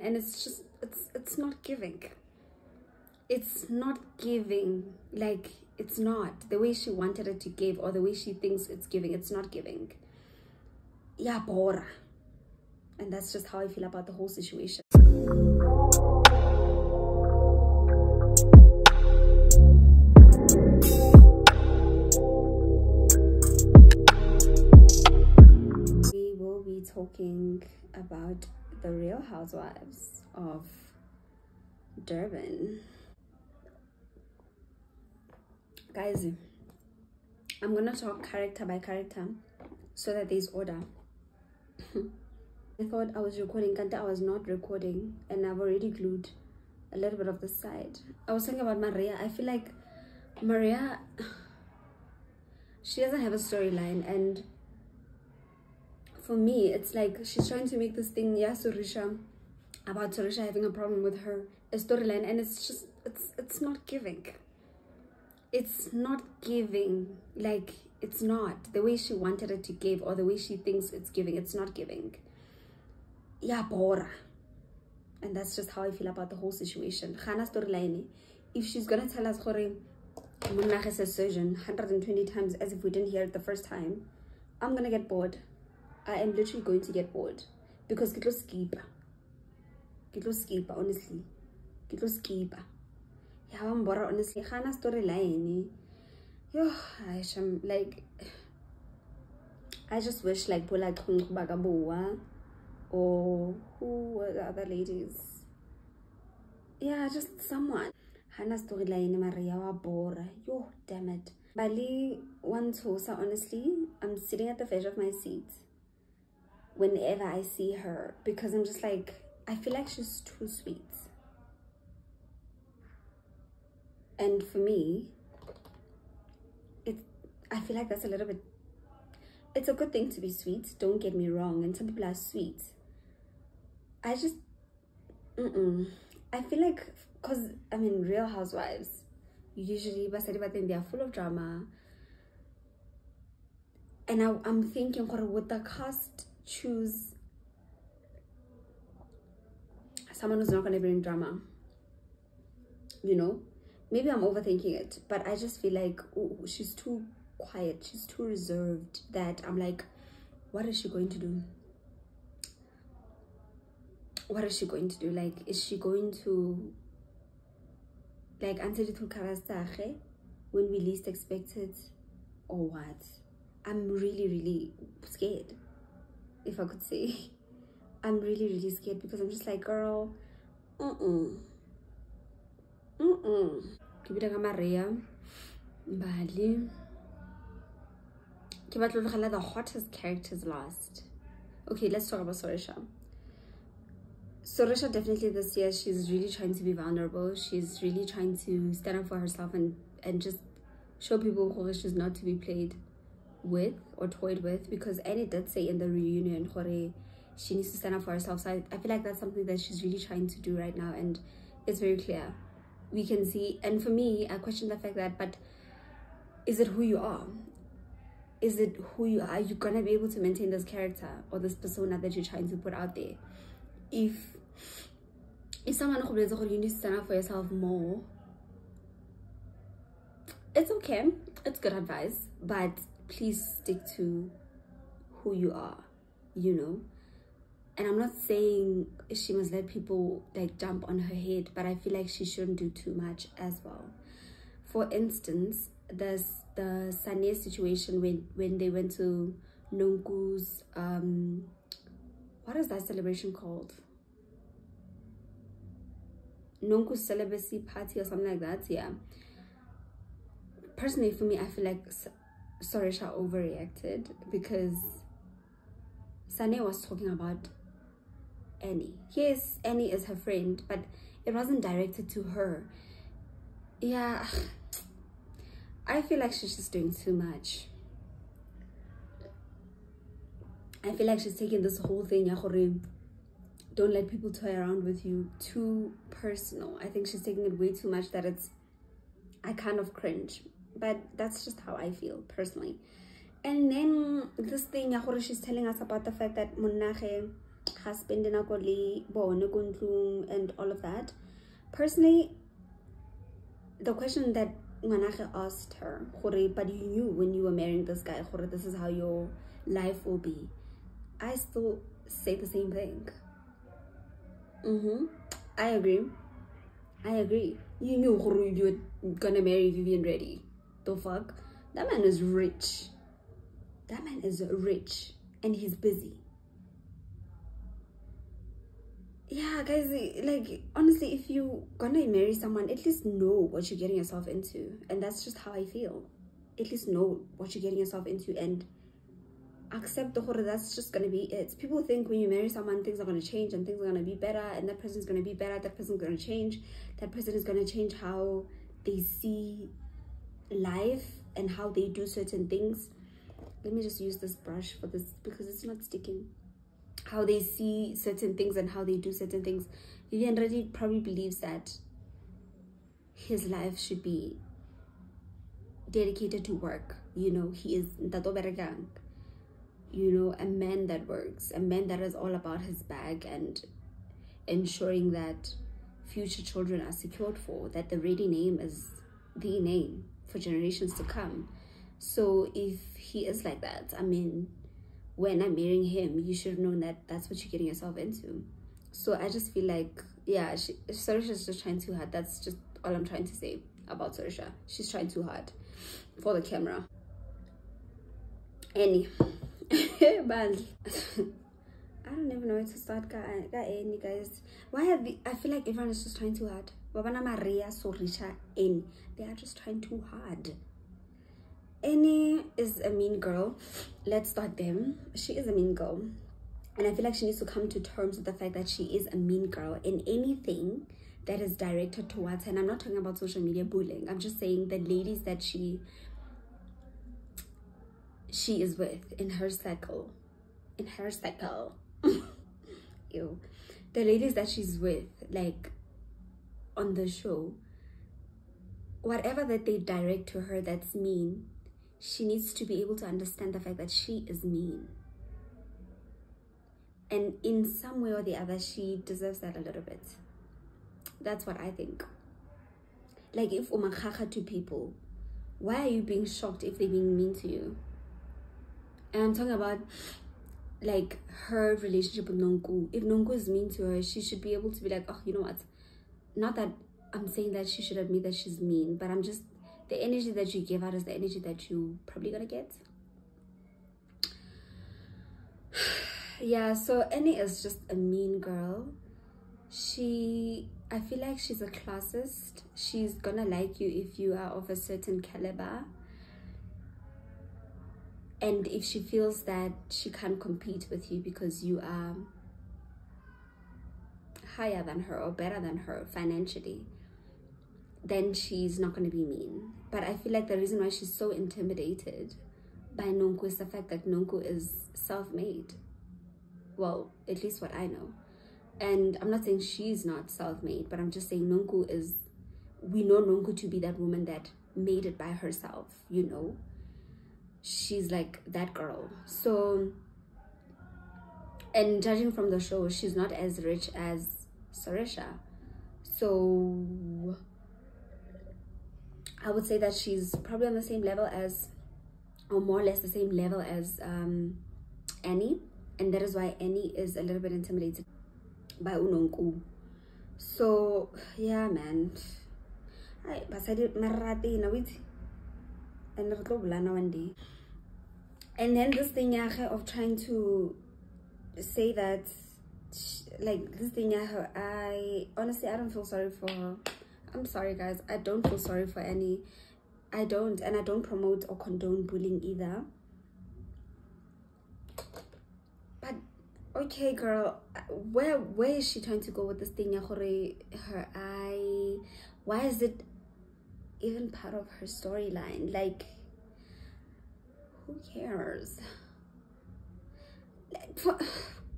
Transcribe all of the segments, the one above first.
and it's just it's not giving. It's not giving. Like, it's not the way she wanted it to give, or the way she thinks it's giving. It's not giving. Yeah, bora. And that's just how I feel about the whole situation. We will be talking about the Real Housewives of Durban. Guys, I'm gonna talk character by character so that there's order. I thought I was recording, and I was not recording, and I've already glued a little bit of the side. I was talking about Maria. I feel like Maria, she doesn't have a storyline, and for me, it's like she's trying to make this thing, yeah, Sorisha, about Sorisha having a problem with her, a storyline, and it's just, it's not giving. It's not giving. Like, it's not the way she wanted it to give, or the way she thinks it's giving. It's not giving. Yeah, bora. And that's just how I feel about the whole situation. Khana storyline, if she's gonna tell us Munna's a surgeon 120 times as if we didn't hear it the first time, I'm gonna get bored. I am literally going to get bored, because kitlo skipa, honestly, kitlo skipa. Yeah, I'm bored, honestly. Khana storyline, yo, I'm like, I just wish like Bola Bagaboa, or who were the other ladies? Yeah, just someone. Hannah storyline, Maria wa bora. Yo, damn it. Bali one tosa, honestly, I'm sitting at the edge of my seat whenever I see her, because I'm just like, I feel like she's too sweet. And for me, I feel like that's a little bit, it's a good thing to be sweet, don't get me wrong, and some people are sweet. I just, I feel like, because, I mean, Real Housewives, usually, but then they are full of drama. And I'm thinking, would the cast choose someone who's not going to bring drama? You know? Maybe I'm overthinking it, but I just feel like, ooh, she's too quiet, she's too reserved, that I'm like, what is she going to do? What is she going to do? Like, is she going to, like, answer the Karastache when we least expect it, or what? I'm really, really scared, if I could say. I'm really, really scared, because I'm just like, girl, Kibita Maria, Bali. The hottest characters last. Okay, let's talk about Sorisha. Sorisha, definitely this year, she's really trying to be vulnerable. She's really trying to stand up for herself and just show people who she's not to be played with or toyed with, because Annie did say in the reunion she needs to stand up for herself. So I feel like that's something that she's really trying to do right now, and it's very clear. We can see, and for me, I question the fact that, but is it who you are? Is it who you are? You're gonna be able to maintain this character or this persona that you're trying to put out there. If someone you need to stand up for yourself more, it's okay, it's good advice, but please stick to who you are, you know. And I'm not saying she must let people like jump on her head, but I feel like she shouldn't do too much as well. For instance, there's the Sane situation when they went to Nonku's what is that celebration called? Nonku's celibacy party or something like that. Yeah, personally for me, I feel like Sorisha overreacted, because Sane was talking about Annie. Yes, Annie is her friend, but it wasn't directed to her. Yeah, I feel like she's just doing too much. I feel like she's taking this whole thing, don't let people toy around with you, too personal. I think she's taking it way too much, that I kind of cringe. But that's just how I feel personally. And then this thing, she's telling us about the fact that Munnache husband and all of that. Personally, the question that Manake asked her, but you knew when you were marrying this guy, this is how your life will be. I still say the same thing. I agree. You knew you were gonna marry Vivian Reddy. The fuck? That man is rich. And he's busy. Yeah, guys, like, honestly, if you gonna marry someone, at least know what you're getting yourself into. And that's just how I feel. At least know what you're getting yourself into and accept the horror. That's just gonna be it. People think when you marry someone, things are gonna change and things are gonna be better, and that person's gonna be better, that person's gonna change, that person is gonna change how they see life and how they do certain things. Let me just use this brush for this because it's not sticking. How they see certain things and how they do certain things. Vivian Reddy probably believes that his life should be dedicated to work. You know, he is a man that works, a man that is all about his bag and ensuring that future children are secured for, that the Reddy name is the name for generations to come. So if he is like that, I mean, when I'm marrying him, you should have known that that's what you're getting yourself into. So I just feel like, yeah, Sarisha's just trying too hard. That's just all I'm trying to say about Sarisha. She's trying too hard for the camera. Any, but I don't even know where to start, any guys. I feel like everyone is just trying too hard. Maria, Sorisha, any, they are just trying too hard. Annie is a mean girl. Let's start them. She is a mean girl, and I feel like she needs to come to terms with the fact that she is a mean girl in anything that is directed towards her. And I'm not talking about social media bullying. I'm just saying the ladies that she is with in her circle. Ew. The ladies that she's with, like, on the show, whatever that they direct to her that's mean, she needs to be able to understand the fact that she is mean. And in some way or the other, she deserves that a little bit. That's what I think. Like, if umakhacha to people, why are you being shocked if they're being mean to you? And I'm talking about, like, her relationship with Nonku. If Nonku is mean to her, she should be able to be like, oh, you know what? Not that I'm saying that she should admit that she's mean, but I'm just, the energy that you give out is the energy that you probably gonna get. Yeah, so Annie is just a mean girl. I feel like she's a classist. She's gonna like you if you are of a certain caliber. And if she feels that she can't compete with you because you are higher than her or better than her financially, then she's not going to be mean. But I feel like the reason why she's so intimidated by Nonku is the fact that Nonku is self-made. Well, at least what I know. And I'm not saying she's not self-made, but I'm just saying Nonku is, we know Nonku to be that woman that made it by herself, you know. She's like that girl. So, and judging from the show, she's not as rich as Sarisha. So I would say that she's probably on the same level as, or more or less the same level as Annie. And that is why Annie is a little bit intimidated by Unonku. So yeah, man. And then this thing of trying to say that, like, this thing, I honestly, I don't feel sorry for her. I'm sorry, guys. I don't feel sorry for Annie. I don't. And I don't promote or condone bullying either. But, okay, girl. Where is she trying to go with this thing? Her eye. Why is it even part of her storyline? Like, who cares?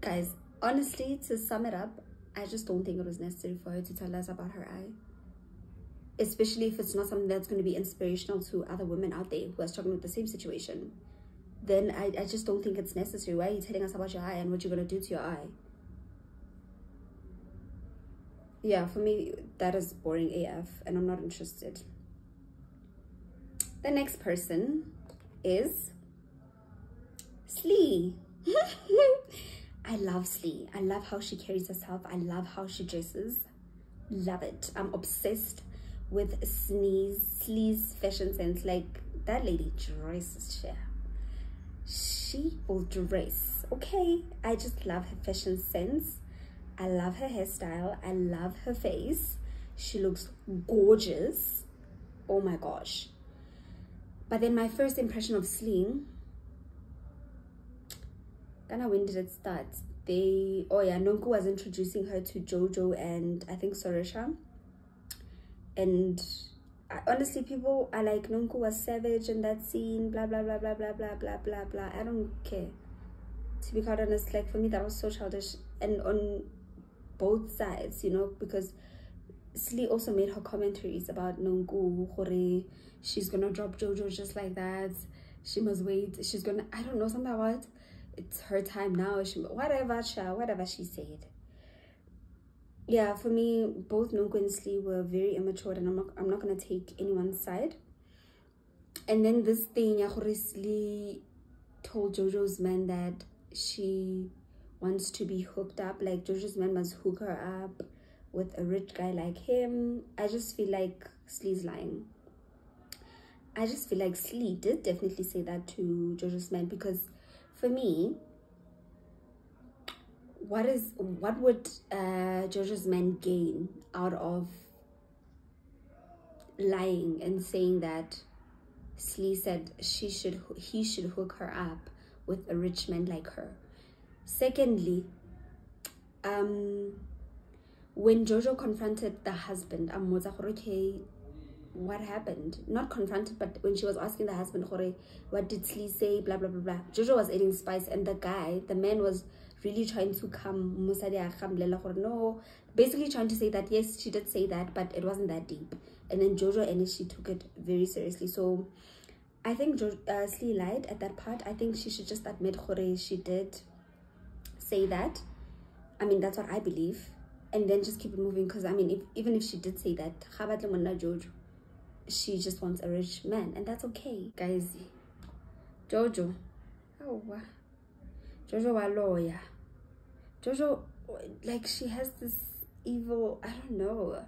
Guys, honestly, to sum it up, I just don't think it was necessary for her to tell us about her eye. Especially if it's not something that's going to be inspirational to other women out there who are struggling with the same situation. Then I just don't think it's necessary. Why are you telling us about your eye and what you're going to do to your eye? yeah, for me, that is boring AF, and I'm not interested. The next person is Slee. I love Slee. I love how she carries herself. I love how she dresses. Love it. I'm obsessed with Slee's fashion sense. Like, that lady dresses shit. She will dress, okay? I just love her fashion sense. I love her hairstyle. I love her face. She looks gorgeous. Oh my gosh. But then my first impression of Slee, when did it start? Nonku was introducing her to Jojo and I think Sorisha. And honestly, people are like, Nonku was savage in that scene, blah blah blah blah blah blah blah blah blah. I don't care, to be quite honest. Like, for me, that was so childish, and on both sides, you know, because Slee also made her commentaries about Nonku, she's gonna drop Jojo just like that. She must wait. She's gonna, I don't know, something about it's her time now. Whatever she said. Yeah, for me, both Nonku and Slee were very immature, and I'm not gonna take anyone's side. And then this thing, Slee told Jojo's man that she wants to be hooked up. Like, Jojo's man must hook her up with a rich guy like him. I just feel like Slee's lying. I just feel like Slee did definitely say that to Jojo's man, because for me, what would Jojo's man gain out of lying and saying that Slee said he should hook her up with a rich man like her? Secondly, when Jojo confronted the husband, what happened? Not confronted, but when she was asking the husband, what did Slee say, blah blah blah blah, Jojo was eating spice, and the man was really trying to come, no, basically trying to say that yes, she did say that, but it wasn't that deep. And then Jojo and she took it very seriously. So I think Slee lied at that part. I think she should just admit she did say that. I mean, that's what I believe, and then just keep it moving. Because I mean, even if she did say that, she just wants a rich man, and that's okay, guys. Jojo, Jojo wa lawyer. Jojo, like, she has this evil, I don't know.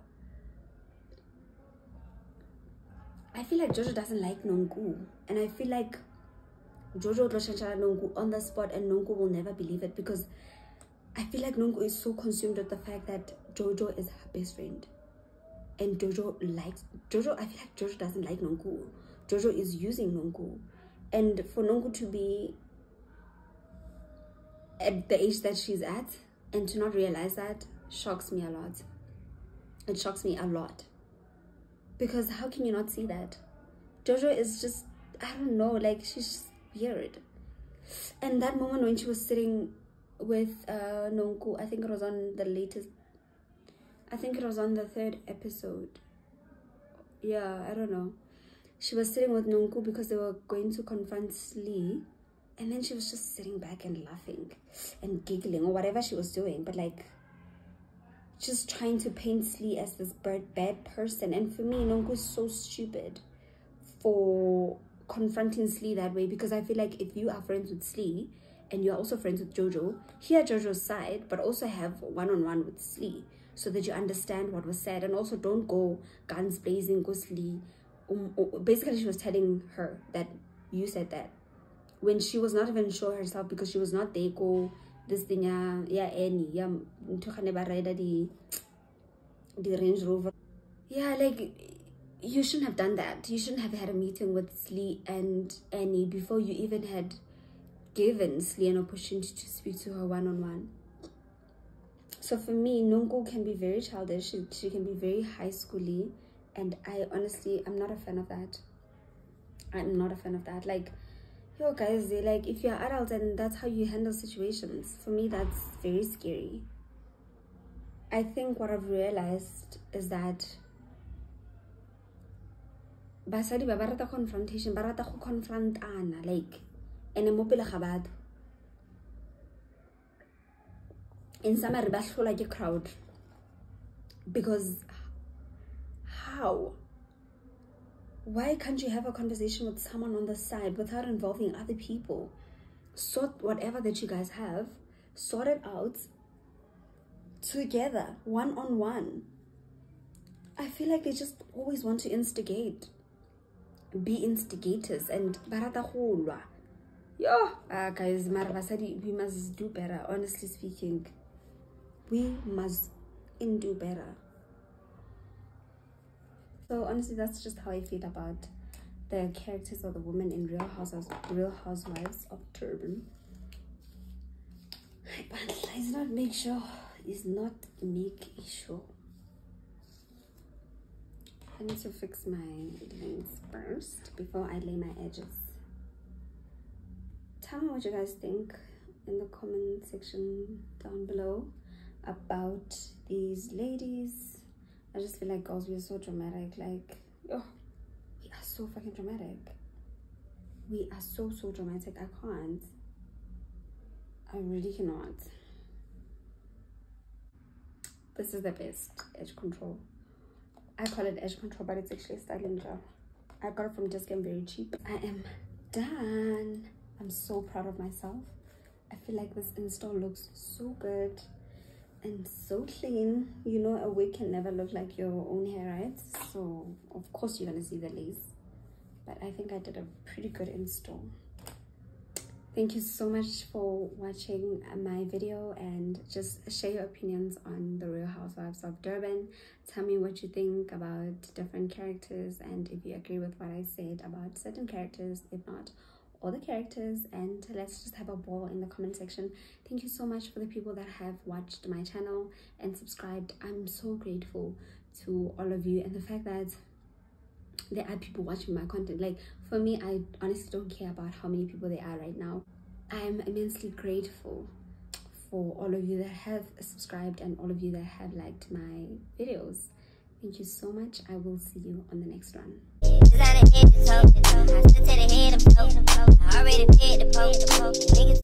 I feel like Jojo doesn't like Nonku, and I feel like Jojo will change Nonku on the spot, and Nonku will never believe it, because I feel like Nonku is so consumed with the fact that Jojo is her best friend. And Jojo likes Jojo. I feel like Jojo doesn't like Nonku. Jojo is using Nonku. And for Nonku to be at the age that she's at and to not realize that shocks me a lot. It shocks me a lot. Because how can you not see that? Jojo is just, I don't know, like, she's just weird. And that moment when she was sitting with Nonku, I think it was on the latest, I think it was on the 3rd episode. Yeah, I don't know. She was sitting with Nonku because they were going to confront Slee. And then she was just sitting back and laughing and giggling or whatever she was doing. But like, just trying to paint Slee as this bad person. And for me, Nonku is so stupid for confronting Slee that way. Because I feel like if you are friends with Slee and you're also friends with Jojo, hear Jojo's side, but also have one-on-one with Slee, so that you understand what was said. And also don't go guns blazing, go Slee. Basically, she was telling her that you said that, when she was not even sure herself, because she was not there. Go this thing, the Range Rover. Yeah, like, you shouldn't have done that. You shouldn't have had a meeting with Slee and Annie before you even had given Slee an opportunity to speak to her one-on-one. So for me, Nonku can be very childish. She can be very high schooly, and I'm not a fan of that. I'm not a fan of that. Like, yo guys, like, if you're adults and that's how you handle situations, for me that's very scary. I think what I've realized is that basadi ba rata confrontation, ba rata go confrontana, like, ene mo pele ga batho. In summary, ba hlola ke crowd. Because how? Why can't you have a conversation with someone on the side without involving other people? Sort whatever that you guys have, sort it out together, one-on-one. I feel like they just always want to instigate, be instigators, and barata yo, guys, we must do better. Honestly speaking, we must do better. So honestly, that's just how I feel about the characters of the women in Real Housewives of Durban. But it's not make sure. It's not make sure. I need to fix my lines first before I lay my edges. Tell me what you guys think in the comment section down below about these ladies. I just feel like, girls, we are so dramatic. Like, oh, we are so fucking dramatic. We are so dramatic. I can't. I really cannot. This is the best edge control. I call it edge control, but it's actually a styling gel. I got it from Just Getting very cheap. I am done. I'm so proud of myself. I feel like this install looks so good and so clean. You know, a wig can never look like your own hair, right? So of course you're gonna see the lace, but I think I did a pretty good install. Thank you so much for watching my video, and just share your opinions on the Real Housewives of Durban. Tell me what you think about different characters, and if you agree with what I said about certain characters, if not all the characters, and let's just have a ball in the comment section. Thank you so much for the people that have watched my channel and subscribed. I'm so grateful to all of you, and the fact that there are people watching my content. Like, for me, I honestly don't care about how many people there are right now. I am immensely grateful for all of you that have subscribed and all of you that have liked my videos. Thank you so much. I will see you on the next one.